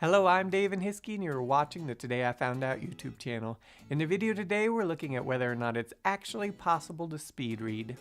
Hello, I'm David Hiskey and you're watching the Today I Found Out YouTube channel. In the video today, we're looking at whether or not it's actually possible to speed read.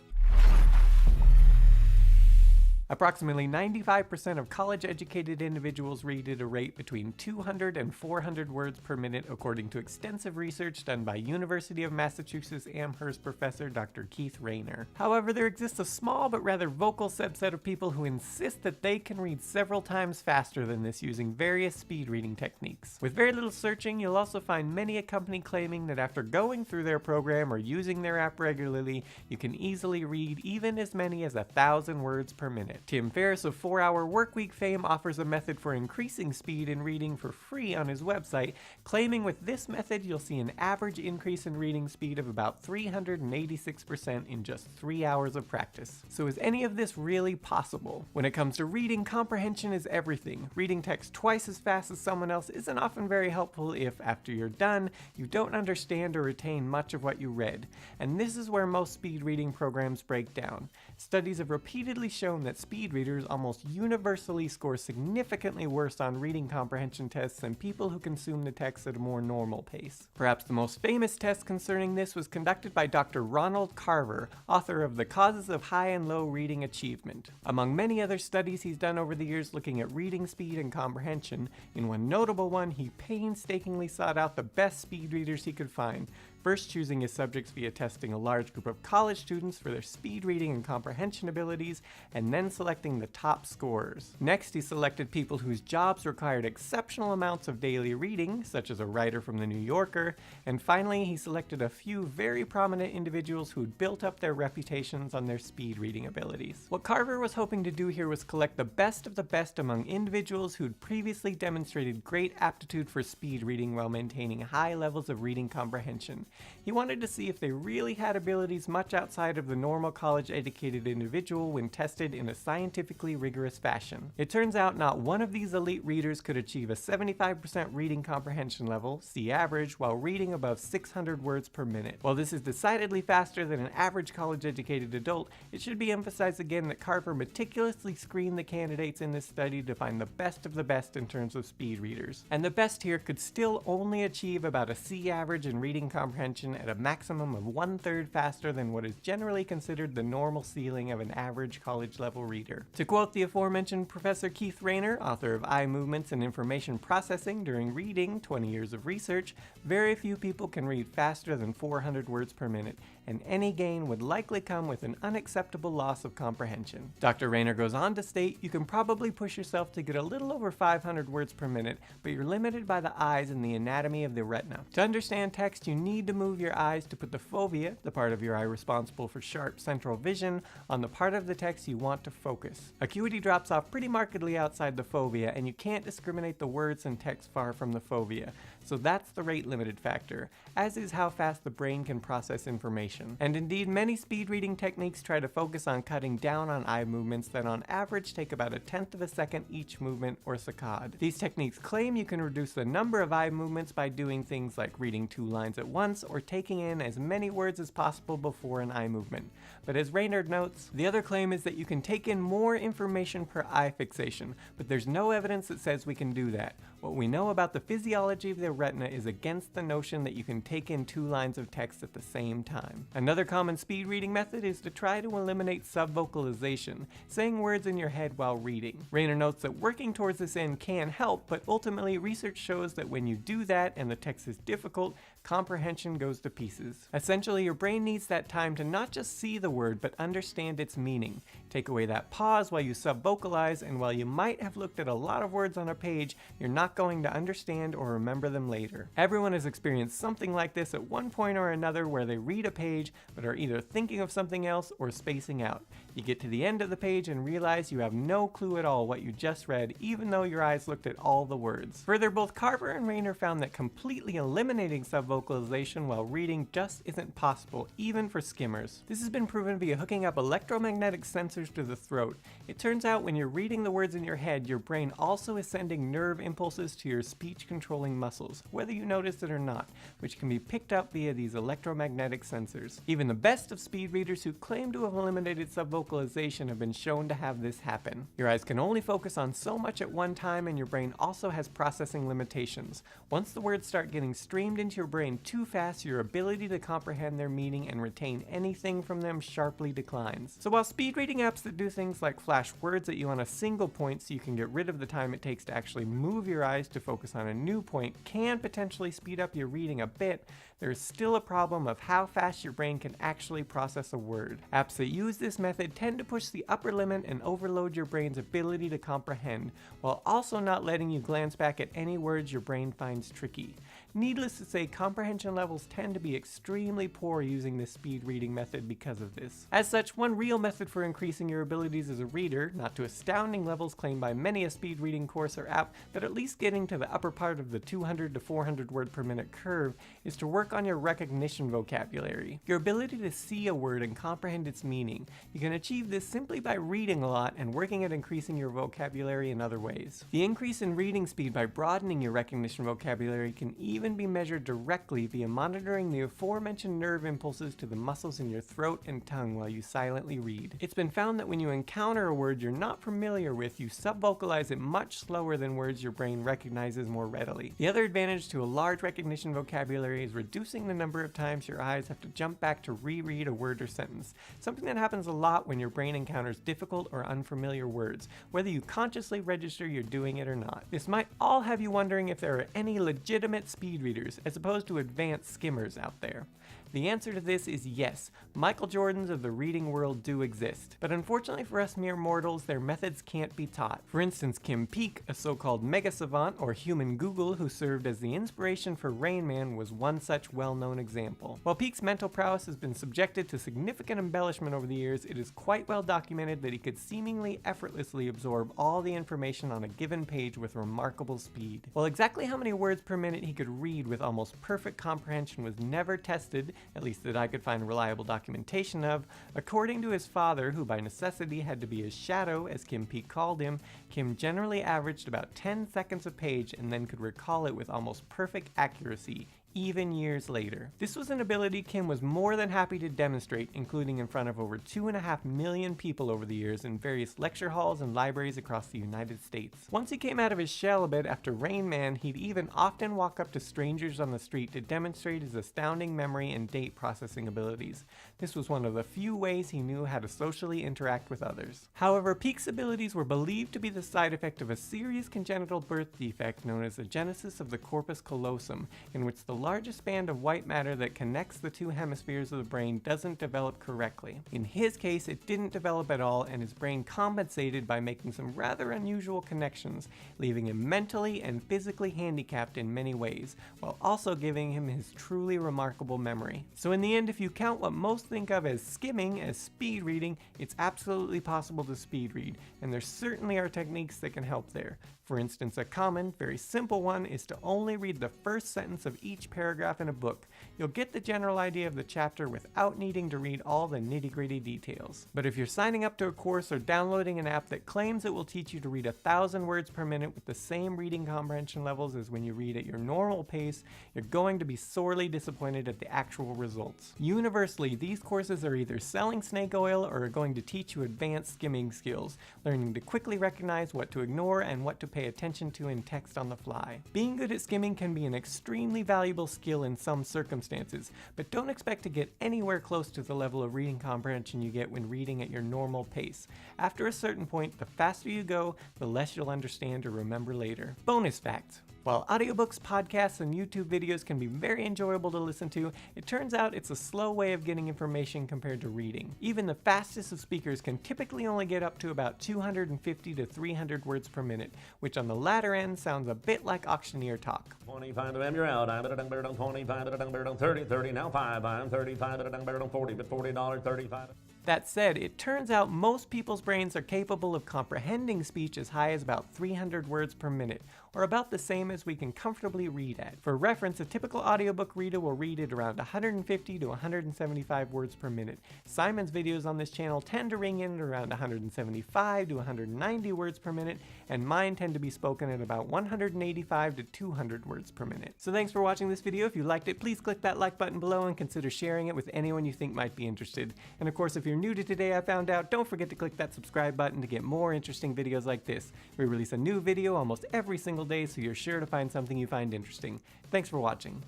Approximately 95% of college-educated individuals read at a rate between 200 and 400 words per minute, according to extensive research done by University of Massachusetts Amherst professor Dr. Keith Rayner. However, there exists a small but rather vocal subset of people who insist that they can read several times faster than this using various speed reading techniques. With very little searching, you'll also find many a company claiming that after going through their program or using their app regularly, you can easily read even as many as 1,000 words per minute. Tim Ferriss of 4-Hour Workweek fame offers a method for increasing speed in reading for free on his website, claiming with this method you'll see an average increase in reading speed of about 386% in just 3 hours of practice. So is any of this really possible? When it comes to reading, comprehension is everything. Reading text twice as fast as someone else isn't often very helpful if, after you're done, you don't understand or retain much of what you read. And this is where most speed reading programs break down. Studies have repeatedly shown that speed readers almost universally score significantly worse on reading comprehension tests than people who consume the text at a more normal pace. Perhaps the most famous test concerning this was conducted by Dr. Ronald Carver, author of The Causes of High and Low Reading Achievement. Among many other studies he's done over the years looking at reading speed and comprehension, in one notable one he painstakingly sought out the best speed readers he could find, first choosing his subjects via testing a large group of college students for their speed reading and comprehension abilities, and then selecting the top scorers. Next, he selected people whose jobs required exceptional amounts of daily reading, such as a writer from The New Yorker, and finally, he selected a few very prominent individuals who'd built up their reputations on their speed reading abilities. What Carver was hoping to do here was collect the best of the best among individuals who'd previously demonstrated great aptitude for speed reading while maintaining high levels of reading comprehension. He wanted to see if they really had abilities much outside of the normal college-educated individual when tested in a scientifically rigorous fashion. It turns out not one of these elite readers could achieve a 75% reading comprehension level, see average, while reading above 600 words per minute. While this is decidedly faster than an average college-educated adult, it should be emphasized again that Carver meticulously screened the candidates in this study to find the best of the best in terms of speed readers. And the best here could still only achieve about a C average in reading comprehension at a maximum of 1/3 faster than what is generally considered the normal ceiling of an average college-level reader. To quote the aforementioned Professor Keith Rayner, author of Eye Movements and Information Processing During Reading, 20 Years of Research, very few people can read faster than 400 words per minute, and any gain would likely come with an unacceptable loss of comprehension. Dr. Rayner goes on to state, you can probably push yourself to get a little over 500 words per minute, but you're limited by the eyes and the anatomy of the retina. To understand text, you need to move your eyes to put the fovea, the part of your eye responsible for sharp central vision, on the part of the text you want to focus. Acuity drops off pretty markedly outside the fovea, and you can't discriminate the words and text far from the fovea. So that's the rate limited factor, as is how fast the brain can process information. And indeed, many speed reading techniques try to focus on cutting down on eye movements that on average take about 1/10 of a second each movement or saccade. These techniques claim you can reduce the number of eye movements by doing things like reading 2 lines at once or taking in as many words as possible before an eye movement. But as Rayner notes, the other claim is that you can take in more information per eye fixation, but there's no evidence that says we can do that. What we know about the physiology of the retina is against the notion that you can take in 2 lines of text at the same time. Another common speed reading method is to try to eliminate subvocalization, saying words in your head while reading. Rayner notes that working towards this end can help, but ultimately research shows that when you do that and the text is difficult, comprehension goes to pieces. Essentially, your brain needs that time to not just see the word, but understand its meaning. Take away that pause while you subvocalize, and while you might have looked at a lot of words on a page, you're not going to understand or remember them later. Everyone has experienced something like this at one point or another where they read a page but are either thinking of something else or spacing out. You get to the end of the page and realize you have no clue at all what you just read, even though your eyes looked at all the words. Further, both Carver and Rayner found that completely eliminating subvocalization comprehension while reading just isn't possible, even for skimmers. This has been proven via hooking up electromagnetic sensors to the throat. It turns out when you're reading the words in your head, your brain also is sending nerve impulses to your speech-controlling muscles, whether you notice it or not, which can be picked up via these electromagnetic sensors. Even the best of speed readers who claim to have eliminated subvocalization have been shown to have this happen. Your eyes can only focus on so much at one time, and your brain also has processing limitations. Once the words start getting streamed into your brain too fast, your ability to comprehend their meaning and retain anything from them sharply declines. So while speed reading apps that do things like flash words at you on a single point so you can get rid of the time it takes to actually move your eyes to focus on a new point can potentially speed up your reading a bit, there is still a problem of how fast your brain can actually process a word. Apps that use this method tend to push the upper limit and overload your brain's ability to comprehend, while also not letting you glance back at any words your brain finds tricky. Needless to say, comprehension levels tend to be extremely poor using this speed reading method because of this. As such, one real method for increasing your abilities as a reader, not to astounding levels claimed by many a speed reading course or app, but at least getting to the upper part of the 200 to 400 word per minute curve, is to work on your recognition vocabulary. Your ability to see a word and comprehend its meaning. You can achieve this simply by reading a lot and working at increasing your vocabulary in other ways. The increase in reading speed by broadening your recognition vocabulary can even be measured directly via monitoring the aforementioned nerve impulses to the muscles in your throat and tongue while you silently read. It's been found that when you encounter a word you're not familiar with, you subvocalize it much slower than words your brain recognizes more readily. The other advantage to a large recognition vocabulary is reducing the number of times your eyes have to jump back to reread a word or sentence, something that happens a lot when your brain encounters difficult or unfamiliar words, whether you consciously register you're doing it or not. This might all have you wondering if there are any legitimate speed readers as opposed to advanced skimmers out there. The answer to this is yes. Michael Jordans of the reading world do exist. But unfortunately for us mere mortals, their methods can't be taught. For instance, Kim Peek, a so-called mega savant or human Google who served as the inspiration for Rain Man, was one such well-known example. While Peek's mental prowess has been subjected to significant embellishment over the years, it is quite well documented that he could seemingly effortlessly absorb all the information on a given page with remarkable speed. While exactly how many words per minute he could read with almost perfect comprehension was never tested, at least that I could find reliable documentation of, according to his father, who by necessity had to be his shadow, as Kim Peek called him, Kim generally averaged about 10 seconds a page and then could recall it with almost perfect accuracy, even years later. This was an ability Kim was more than happy to demonstrate, including in front of over 2.5 million people over the years in various lecture halls and libraries across the United States. Once he came out of his shell a bit after Rain Man, he'd even often walk up to strangers on the street to demonstrate his astounding memory and date processing abilities. This was one of the few ways he knew how to socially interact with others. However, Peek's abilities were believed to be the side effect of a serious congenital birth defect known as agenesis of the corpus callosum, in which the largest band of white matter that connects the two hemispheres of the brain doesn't develop correctly. In his case, it didn't develop at all, and his brain compensated by making some rather unusual connections, leaving him mentally and physically handicapped in many ways, while also giving him his truly remarkable memory. So in the end, if you count what most think of as skimming as speed reading, it's absolutely possible to speed read, and there certainly are techniques that can help there. For instance, a common, very simple one is to only read the first sentence of each paragraph in a book. You'll get the general idea of the chapter without needing to read all the nitty-gritty details. But if you're signing up to a course or downloading an app that claims it will teach you to read 1,000 words per minute with the same reading comprehension levels as when you read at your normal pace, you're going to be sorely disappointed at the actual results. Universally, these courses are either selling snake oil or are going to teach you advanced skimming skills, learning to quickly recognize what to ignore and what to pay attention to in text on the fly. Being good at skimming can be an extremely valuable skill in some circumstances, but don't expect to get anywhere close to the level of reading comprehension you get when reading at your normal pace. After a certain point, the faster you go, the less you'll understand or remember later. Bonus fact: while audiobooks, podcasts, and YouTube videos can be very enjoyable to listen to, it turns out it's a slow way of getting information compared to reading. Even the fastest of speakers can typically only get up to about 250 to 300 words per minute, which on the latter end sounds a bit like auctioneer talk. 25 to M, you're out. I'm 25 30, 30, now 5. I'm 35 40, but $40, 35. That said, it turns out most people's brains are capable of comprehending speech as high as about 300 words per minute, are about the same as we can comfortably read at. For reference, a typical audiobook reader will read at around 150 to 175 words per minute. Simon's videos on this channel tend to ring in at around 175 to 190 words per minute, and mine tend to be spoken at about 185 to 200 words per minute. So thanks for watching this video. If you liked it, please click that like button below and consider sharing it with anyone you think might be interested. And of course, if you're new to Today I Found Out, don't forget to click that subscribe button to get more interesting videos like this. We release a new video almost every single day, so you're sure to find something you find interesting. Thanks for watching.